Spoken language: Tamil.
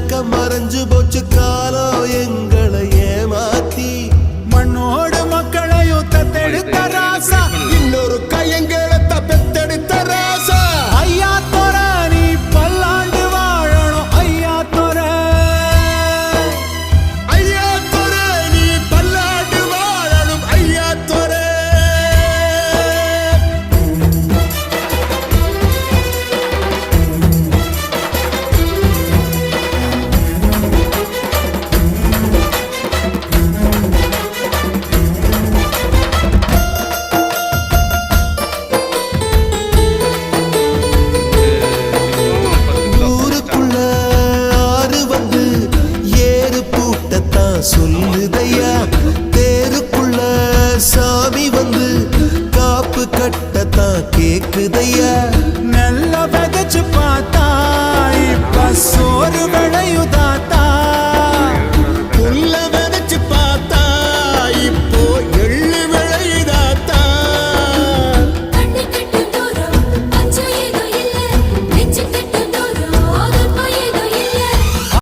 மறைஞ்சு போச்சு காலம் எங்களை ஏமாத்தி மண்ணோடு மக்களையும் தத்தெடுத்த ராசா இன்னொரு கையங்களை பெத்தெடுத்த ராசா ஐயா தோர நீ பல்லாண்டு வாழணும் ஐயா தோர ஐயா தோர நீ பல்லாண்டு வாழணும் ஐயா தோர சொல்லுதையா தேருக்குள்ள சாமி வந்து காப்பு கட்டத்தான் கேக்குதையா நல்ல